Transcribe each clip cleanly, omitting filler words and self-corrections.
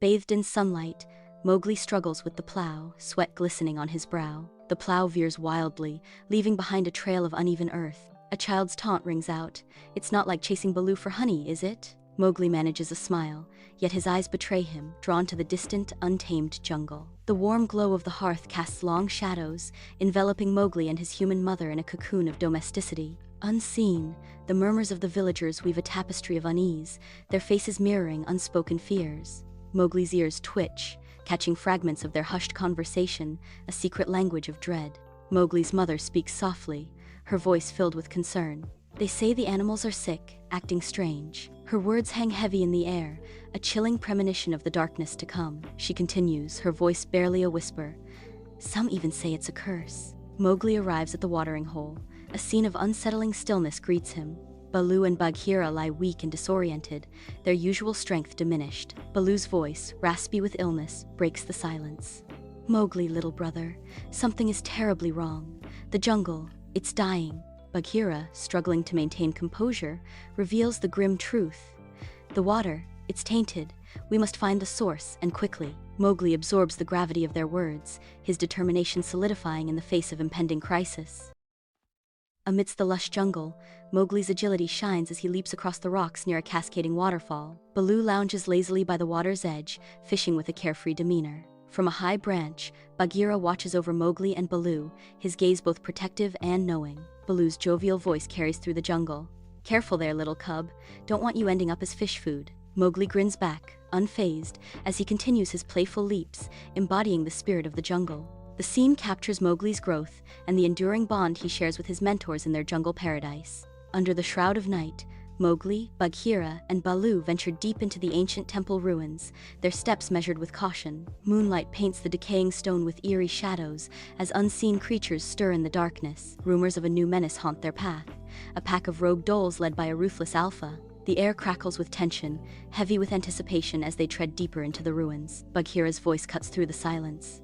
Bathed in sunlight, Mowgli struggles with the plow, sweat glistening on his brow. The plow veers wildly, leaving behind a trail of uneven earth. A child's taunt rings out. "It's not like chasing Baloo for honey, is it?" Mowgli manages a smile, yet his eyes betray him, drawn to the distant, untamed jungle. The warm glow of the hearth casts long shadows, enveloping Mowgli and his human mother in a cocoon of domesticity. Unseen, the murmurs of the villagers weave a tapestry of unease, their faces mirroring unspoken fears. Mowgli's ears twitch, catching fragments of their hushed conversation, a secret language of dread. Mowgli's mother speaks softly, her voice filled with concern. "They say the animals are sick, acting strange." Her words hang heavy in the air, a chilling premonition of the darkness to come. She continues, her voice barely a whisper. "Some even say it's a curse." Mowgli arrives at the watering hole. A scene of unsettling stillness greets him. Baloo and Bagheera lie weak and disoriented, their usual strength diminished. Baloo's voice, raspy with illness, breaks the silence. "Mowgli, little brother, something is terribly wrong. The jungle, it's dying." Bagheera, struggling to maintain composure, reveals the grim truth. "The water, it's tainted. We must find the source, and quickly." Mowgli absorbs the gravity of their words, his determination solidifying in the face of impending crisis. Amidst the lush jungle, Mowgli's agility shines as he leaps across the rocks near a cascading waterfall. Baloo lounges lazily by the water's edge, fishing with a carefree demeanor. From a high branch, Bagheera watches over Mowgli and Baloo, his gaze both protective and knowing. Baloo's jovial voice carries through the jungle. "Careful there, little cub. Don't want you ending up as fish food." Mowgli grins back, unfazed, as he continues his playful leaps, embodying the spirit of the jungle. The scene captures Mowgli's growth and the enduring bond he shares with his mentors in their jungle paradise. Under the shroud of night, Mowgli, Bagheera, and Baloo venture deep into the ancient temple ruins, their steps measured with caution. Moonlight paints the decaying stone with eerie shadows as unseen creatures stir in the darkness. Rumors of a new menace haunt their path, a pack of rogue dholes led by a ruthless alpha. The air crackles with tension, heavy with anticipation as they tread deeper into the ruins. Bagheera's voice cuts through the silence.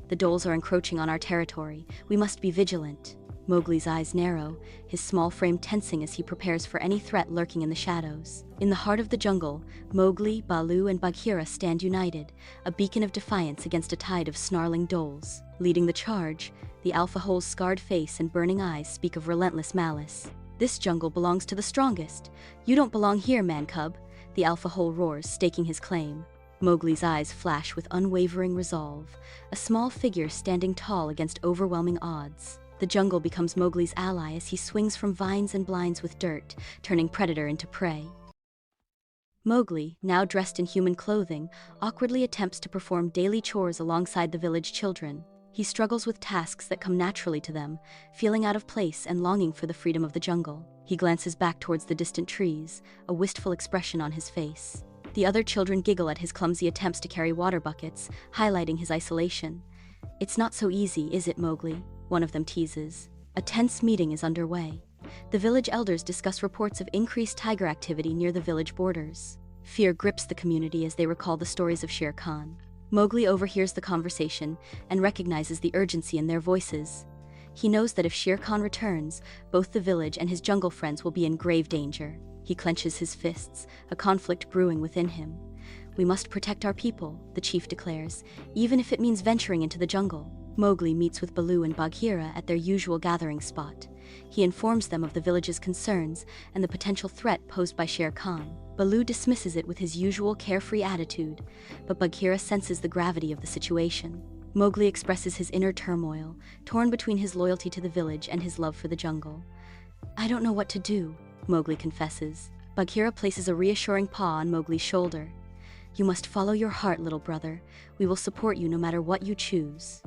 "The dholes are encroaching on our territory. We must be vigilant." Mowgli's eyes narrow, his small frame tensing as he prepares for any threat lurking in the shadows. In the heart of the jungle, Mowgli, Baloo, and Bagheera stand united, a beacon of defiance against a tide of snarling dholes. Leading the charge, the alpha hole's scarred face and burning eyes speak of relentless malice. "This jungle belongs to the strongest. You don't belong here, man-cub," the alpha hole roars, staking his claim. Mowgli's eyes flash with unwavering resolve, a small figure standing tall against overwhelming odds. The jungle becomes Mowgli's ally as he swings from vines and blinds with dirt, turning predator into prey. Mowgli, now dressed in human clothing, awkwardly attempts to perform daily chores alongside the village children. He struggles with tasks that come naturally to them, feeling out of place and longing for the freedom of the jungle. He glances back towards the distant trees, a wistful expression on his face. The other children giggle at his clumsy attempts to carry water buckets, highlighting his isolation. "It's not so easy, is it, Mowgli?" one of them teases. A tense meeting is underway. The village elders discuss reports of increased tiger activity near the village borders. Fear grips the community as they recall the stories of Shere Khan. Mowgli overhears the conversation and recognizes the urgency in their voices. He knows that if Shere Khan returns, both the village and his jungle friends will be in grave danger. He clenches his fists, a conflict brewing within him. "We must protect our people," the chief declares, "even if it means venturing into the jungle." Mowgli meets with Baloo and Bagheera at their usual gathering spot. He informs them of the village's concerns and the potential threat posed by Shere Khan. Baloo dismisses it with his usual carefree attitude, but Bagheera senses the gravity of the situation. Mowgli expresses his inner turmoil, torn between his loyalty to the village and his love for the jungle. "I don't know what to do," Mowgli confesses. Bagheera places a reassuring paw on Mowgli's shoulder. "You must follow your heart, little brother. We will support you no matter what you choose."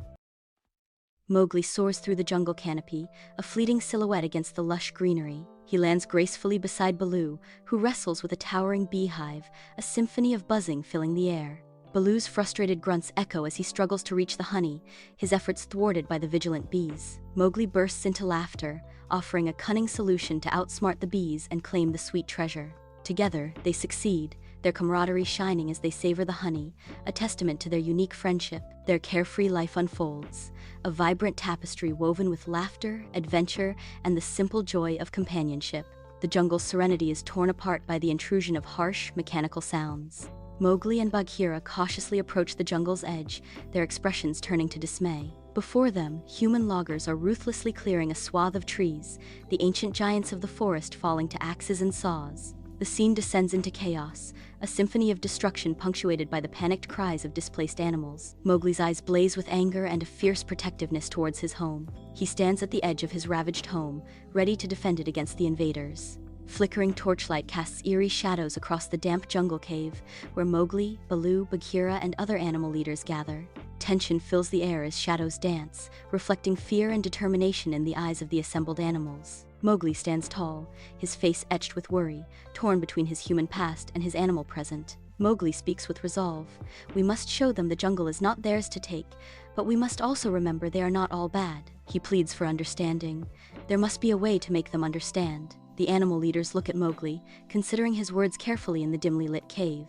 Mowgli soars through the jungle canopy, a fleeting silhouette against the lush greenery. He lands gracefully beside Baloo, who wrestles with a towering beehive, a symphony of buzzing filling the air. Baloo's frustrated grunts echo as he struggles to reach the honey, his efforts thwarted by the vigilant bees. Mowgli bursts into laughter, offering a cunning solution to outsmart the bees and claim the sweet treasure. Together, they succeed, their camaraderie shining as they savor the honey, a testament to their unique friendship. Their carefree life unfolds, a vibrant tapestry woven with laughter, adventure, and the simple joy of companionship. The jungle's serenity is torn apart by the intrusion of harsh, mechanical sounds. Mowgli and Bagheera cautiously approach the jungle's edge, their expressions turning to dismay. Before them, human loggers are ruthlessly clearing a swath of trees, the ancient giants of the forest falling to axes and saws. The scene descends into chaos, a symphony of destruction punctuated by the panicked cries of displaced animals. Mowgli's eyes blaze with anger and a fierce protectiveness towards his home. He stands at the edge of his ravaged home, ready to defend it against the invaders. Flickering torchlight casts eerie shadows across the damp jungle cave, where Mowgli, Baloo, Bagheera, and other animal leaders gather. Tension fills the air as shadows dance, reflecting fear and determination in the eyes of the assembled animals. Mowgli stands tall, his face etched with worry, torn between his human past and his animal present. Mowgli speaks with resolve. We must show them the jungle is not theirs to take, but we must also remember they are not all bad. He pleads for understanding. There must be a way to make them understand. The animal leaders look at Mowgli, considering his words carefully in the dimly lit cave.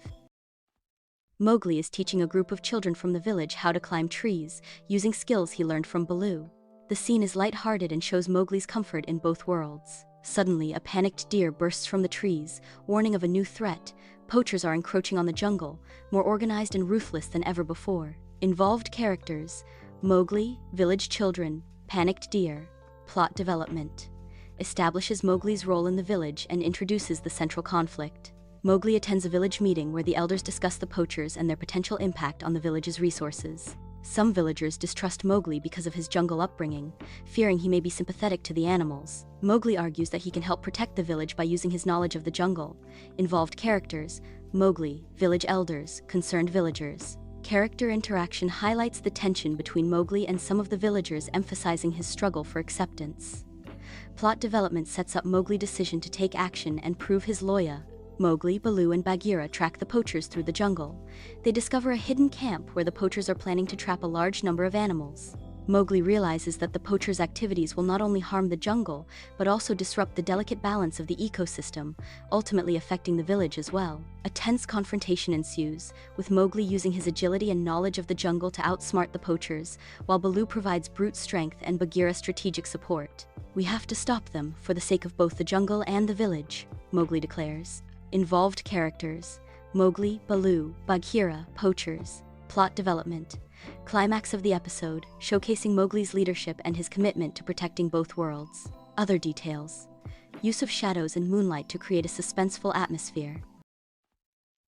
Mowgli is teaching a group of children from the village how to climb trees, using skills he learned from Baloo. The scene is light-hearted and shows Mowgli's comfort in both worlds. Suddenly, a panicked deer bursts from the trees, warning of a new threat. Poachers are encroaching on the jungle, more organized and ruthless than ever before. Involved characters: Mowgli, village children, panicked deer. Plot development establishes Mowgli's role in the village and introduces the central conflict. Mowgli attends a village meeting where the elders discuss the poachers and their potential impact on the village's resources. Some villagers distrust Mowgli because of his jungle upbringing, fearing he may be sympathetic to the animals. Mowgli argues that he can help protect the village by using his knowledge of the jungle. Involved characters: Mowgli, village elders, concerned villagers. Character interaction highlights the tension between Mowgli and some of the villagers, emphasizing his struggle for acceptance. Plot development sets up Mowgli's decision to take action and prove his loyalty. Mowgli, Baloo, and Bagheera track the poachers through the jungle. They discover a hidden camp where the poachers are planning to trap a large number of animals. Mowgli realizes that the poachers' activities will not only harm the jungle, but also disrupt the delicate balance of the ecosystem, ultimately affecting the village as well. A tense confrontation ensues, with Mowgli using his agility and knowledge of the jungle to outsmart the poachers, while Baloo provides brute strength and Bagheera strategic support. "We have to stop them, for the sake of both the jungle and the village," Mowgli declares. Involved characters: Mowgli, Baloo, Bagheera, poachers. Plot development. Climax of the episode, showcasing Mowgli's leadership and his commitment to protecting both worlds. Other details: use of shadows and moonlight to create a suspenseful atmosphere.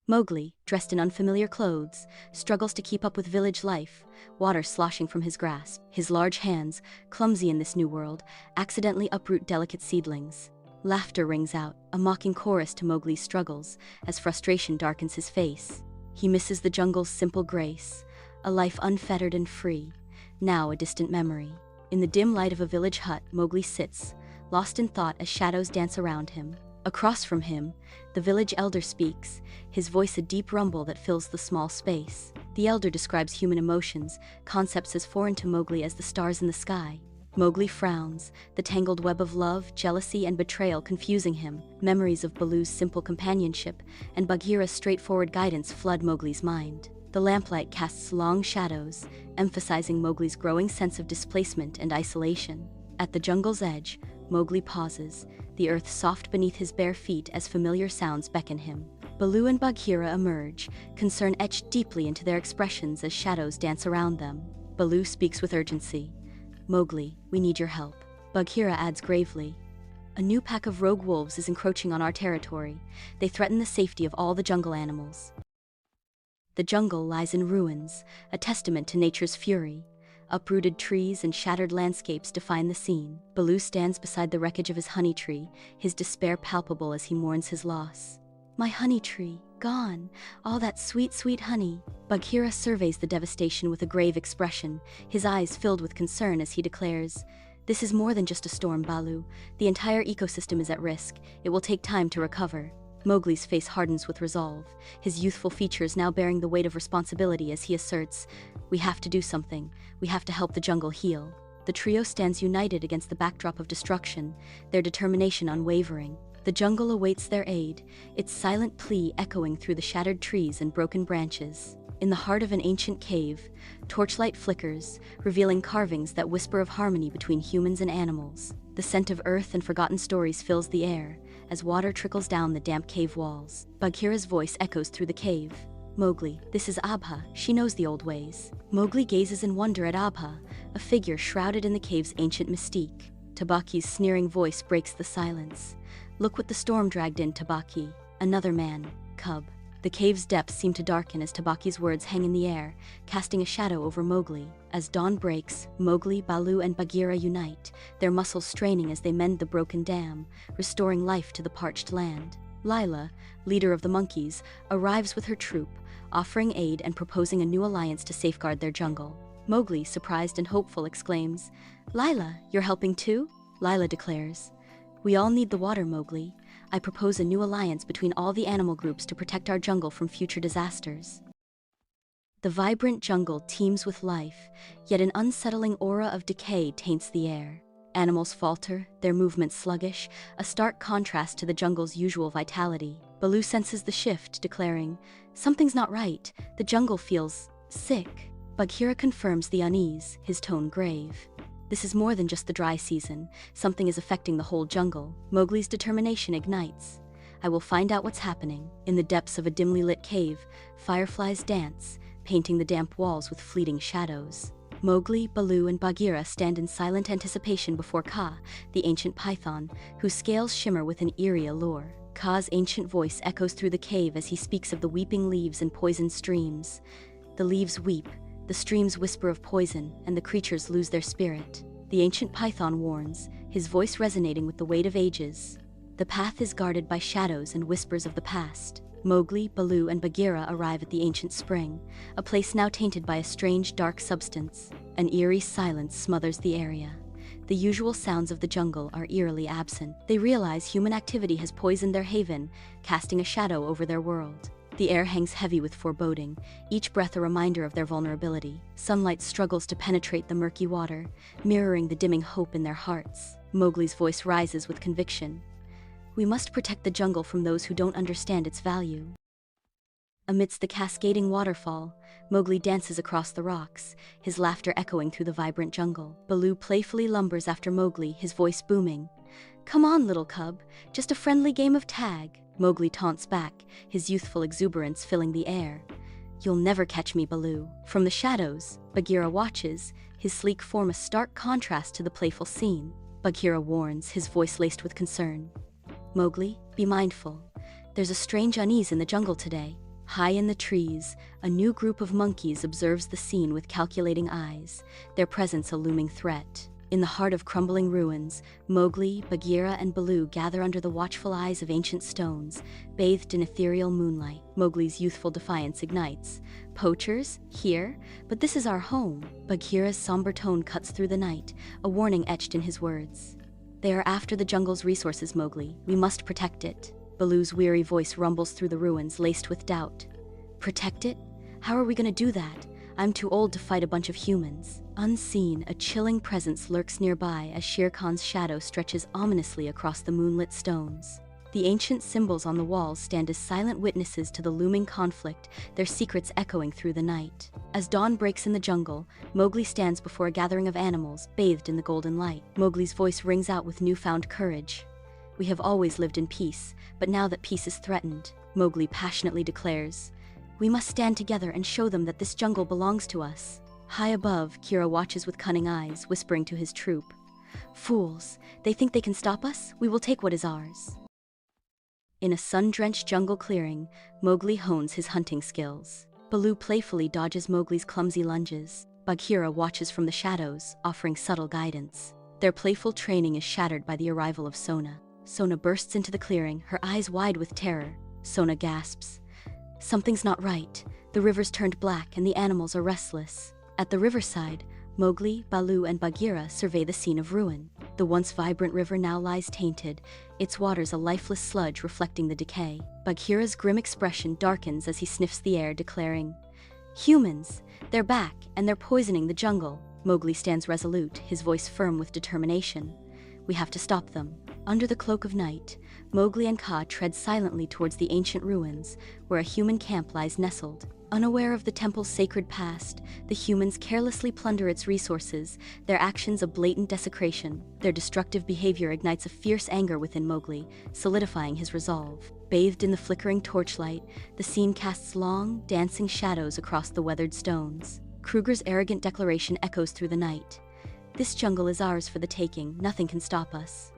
Mowgli, dressed in unfamiliar clothes, struggles to keep up with village life, water sloshing from his grasp. His large hands, clumsy in this new world, accidentally uproot delicate seedlings. Laughter rings out, a mocking chorus to Mowgli's struggles, as frustration darkens his face. He misses the jungle's simple grace, a life unfettered and free, now a distant memory. In the dim light of a village hut, Mowgli sits, lost in thought as shadows dance around him. Across from him, the village elder speaks, his voice a deep rumble that fills the small space. The elder describes human emotions, concepts as foreign to Mowgli as the stars in the sky. Mowgli frowns, the tangled web of love, jealousy, and betrayal confusing him. Memories of Baloo's simple companionship and Bagheera's straightforward guidance flood Mowgli's mind. The lamplight casts long shadows, emphasizing Mowgli's growing sense of displacement and isolation. At the jungle's edge, Mowgli pauses, the earth soft beneath his bare feet as familiar sounds beckon him. Baloo and Bagheera emerge, concern etched deeply into their expressions as shadows dance around them. Baloo speaks with urgency. "Mowgli, we need your help." Bagheera adds gravely, "A new pack of rogue wolves is encroaching on our territory. They threaten the safety of all the jungle animals." The jungle lies in ruins, a testament to nature's fury. Uprooted trees and shattered landscapes define the scene. Baloo stands beside the wreckage of his honey tree, his despair palpable as he mourns his loss. "My honey tree, gone, all that sweet, sweet honey." Bagheera surveys the devastation with a grave expression, his eyes filled with concern as he declares, "This is more than just a storm, Baloo. The entire ecosystem is at risk. It will take time to recover." Mowgli's face hardens with resolve, his youthful features now bearing the weight of responsibility as he asserts, "We have to do something. We have to help the jungle heal." The trio stands united against the backdrop of destruction, their determination unwavering. The jungle awaits their aid, its silent plea echoing through the shattered trees and broken branches. In the heart of an ancient cave, torchlight flickers, revealing carvings that whisper of harmony between humans and animals. The scent of earth and forgotten stories fills the air, as water trickles down the damp cave walls. Bagheera's voice echoes through the cave. Mowgli, this is Abha, she knows the old ways. Mowgli gazes in wonder at Abha, a figure shrouded in the cave's ancient mystique. Tabaki's sneering voice breaks the silence. Look what the storm dragged in, Tabaki. Another man, cub. The cave's depths seem to darken as Tabaki's words hang in the air, casting a shadow over Mowgli. As dawn breaks, Mowgli, Baloo, and Bagheera unite, their muscles straining as they mend the broken dam, restoring life to the parched land. Lila, leader of the monkeys, arrives with her troop, offering aid and proposing a new alliance to safeguard their jungle. Mowgli, surprised and hopeful, exclaims, "Lila, you're helping too?" Lila declares, "We all need the water, Mowgli. I propose a new alliance between all the animal groups to protect our jungle from future disasters." The vibrant jungle teems with life, yet an unsettling aura of decay taints the air. Animals falter, their movements sluggish, a stark contrast to the jungle's usual vitality. Baloo senses the shift, declaring, "Something's not right. The jungle feels sick." Bagheera confirms the unease, his tone grave. "This is more than just the dry season. Something is affecting the whole jungle." Mowgli's determination ignites. "I will find out what's happening." In the depths of a dimly lit cave, fireflies dance, painting the damp walls with fleeting shadows. Mowgli, Baloo, and Bagheera stand in silent anticipation before Kaa, the ancient python, whose scales shimmer with an eerie allure. Kaa's ancient voice echoes through the cave as he speaks of the weeping leaves and poisoned streams. The leaves weep, the streams whisper of poison, and the creatures lose their spirit. The ancient python warns, his voice resonating with the weight of ages. The path is guarded by shadows and whispers of the past. Mowgli, Baloo, and Bagheera arrive at the ancient spring, a place now tainted by a strange dark substance. An eerie silence smothers the area. The usual sounds of the jungle are eerily absent. They realize human activity has poisoned their haven, casting a shadow over their world. The air hangs heavy with foreboding, each breath a reminder of their vulnerability. Sunlight struggles to penetrate the murky water, mirroring the dimming hope in their hearts. Mowgli's voice rises with conviction. "We must protect the jungle from those who don't understand its value." Amidst the cascading waterfall, Mowgli dances across the rocks, his laughter echoing through the vibrant jungle. Baloo playfully lumbers after Mowgli, his voice booming. "Come on, little cub, just a friendly game of tag." Mowgli taunts back, his youthful exuberance filling the air. "You'll never catch me, Baloo." From the shadows, Bagheera watches, his sleek form a stark contrast to the playful scene. Bagheera warns, his voice laced with concern. "Mowgli, be mindful. There's a strange unease in the jungle today." High in the trees, a new group of monkeys observes the scene with calculating eyes, their presence a looming threat. In the heart of crumbling ruins, Mowgli, Bagheera, and Baloo gather under the watchful eyes of ancient stones, bathed in ethereal moonlight. Mowgli's youthful defiance ignites. "Poachers? Here? But this is our home." Bagheera's somber tone cuts through the night, a warning etched in his words. "They are after the jungle's resources, Mowgli. We must protect it." Baloo's weary voice rumbles through the ruins, laced with doubt. "Protect it? How are we going to do that? I'm too old to fight a bunch of humans." Unseen, a chilling presence lurks nearby as Shere Khan's shadow stretches ominously across the moonlit stones. The ancient symbols on the walls stand as silent witnesses to the looming conflict, their secrets echoing through the night. As dawn breaks in the jungle, Mowgli stands before a gathering of animals, bathed in the golden light. Mowgli's voice rings out with newfound courage. "We have always lived in peace, but now that peace is threatened," Mowgli passionately declares, "we must stand together and show them that this jungle belongs to us." High above, Kira watches with cunning eyes, whispering to his troop, "Fools! They think they can stop us? We will take what is ours." In a sun-drenched jungle clearing, Mowgli hones his hunting skills. Baloo playfully dodges Mowgli's clumsy lunges. Bagheera watches from the shadows, offering subtle guidance. Their playful training is shattered by the arrival of Sona. Sona bursts into the clearing, her eyes wide with terror. Sona gasps, "Something's not right. The river's turned black and the animals are restless." At the riverside, Mowgli, Baloo, and Bagheera survey the scene of ruin. The once vibrant river now lies tainted, its waters a lifeless sludge reflecting the decay. Bagheera's grim expression darkens as he sniffs the air, declaring, "Humans! They're back, and they're poisoning the jungle." Mowgli stands resolute, his voice firm with determination. "We have to stop them." Under the cloak of night, Mowgli and Kaa tread silently towards the ancient ruins, where a human camp lies nestled. Unaware of the temple's sacred past, the humans carelessly plunder its resources, their actions a blatant desecration. Their destructive behavior ignites a fierce anger within Mowgli, solidifying his resolve. Bathed in the flickering torchlight, the scene casts long, dancing shadows across the weathered stones. Kruger's arrogant declaration echoes through the night. "This jungle is ours for the taking, nothing can stop us."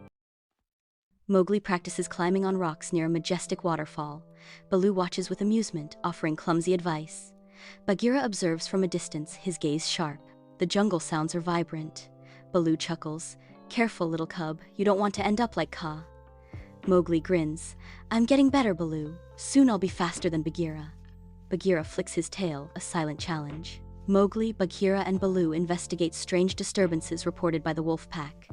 Mowgli practices climbing on rocks near a majestic waterfall. Baloo watches with amusement, offering clumsy advice. Bagheera observes from a distance, his gaze sharp. The jungle sounds are vibrant. Baloo chuckles. "Careful, little cub, you don't want to end up like Kaa." Mowgli grins. "I'm getting better, Baloo. Soon I'll be faster than Bagheera." Bagheera flicks his tail, a silent challenge. Mowgli, Bagheera, and Baloo investigate strange disturbances reported by the wolf pack.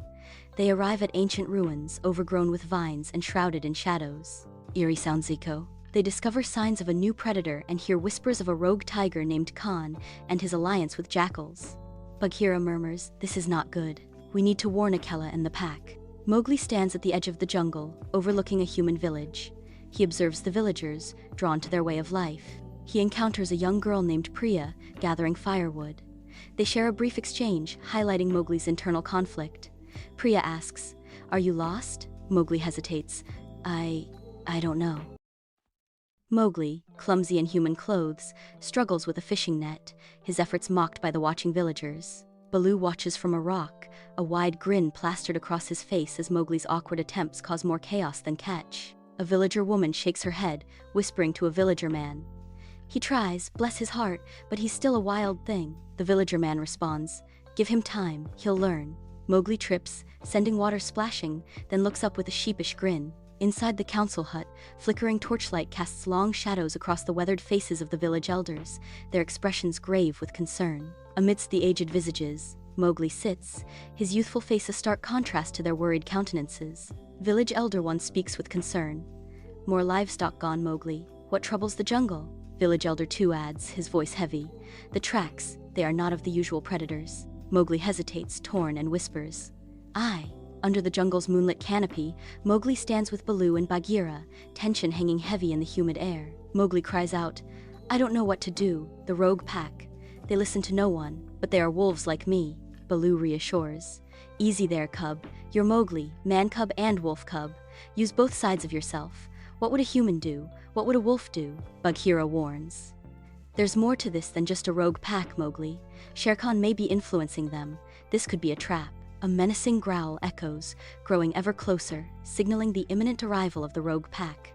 They arrive at ancient ruins, overgrown with vines and shrouded in shadows. Eerie sounds echo. They discover signs of a new predator and hear whispers of a rogue tiger named Khan and his alliance with jackals. Bagheera murmurs, "This is not good. We need to warn Akela and the pack." Mowgli stands at the edge of the jungle, overlooking a human village. He observes the villagers, drawn to their way of life. He encounters a young girl named Priya, gathering firewood. They share a brief exchange, highlighting Mowgli's internal conflict. Priya asks, "Are you lost?" Mowgli hesitates. I don't know." Mowgli, clumsy in human clothes, struggles with a fishing net, his efforts mocked by the watching villagers. Baloo watches from a rock, a wide grin plastered across his face as Mowgli's awkward attempts cause more chaos than catch. A villager woman shakes her head, whispering to a villager man. "He tries, bless his heart, but he's still a wild thing." The villager man responds, "Give him time, he'll learn." Mowgli trips, sending water splashing, then looks up with a sheepish grin. Inside the council hut, flickering torchlight casts long shadows across the weathered faces of the village elders, their expressions grave with concern. Amidst the aged visages, Mowgli sits, his youthful face a stark contrast to their worried countenances. Village elder one speaks with concern. "More livestock gone, Mowgli. What troubles the jungle?" Village elder two adds, his voice heavy. "The tracks, they are not of the usual predators." Mowgli hesitates, torn, and whispers, "Aye." Under the jungle's moonlit canopy, Mowgli stands with Baloo and Bagheera, tension hanging heavy in the humid air. Mowgli cries out, "I don't know what to do. The rogue pack. They listen to no one, but they are wolves like me." Baloo reassures, "Easy there, cub. You're Mowgli, man cub and wolf cub. Use both sides of yourself. What would a human do? What would a wolf do?" Bagheera warns. "There's more to this than just a rogue pack, Mowgli. Shere Khan may be influencing them. This could be a trap." A menacing growl echoes, growing ever closer, signaling the imminent arrival of the rogue pack.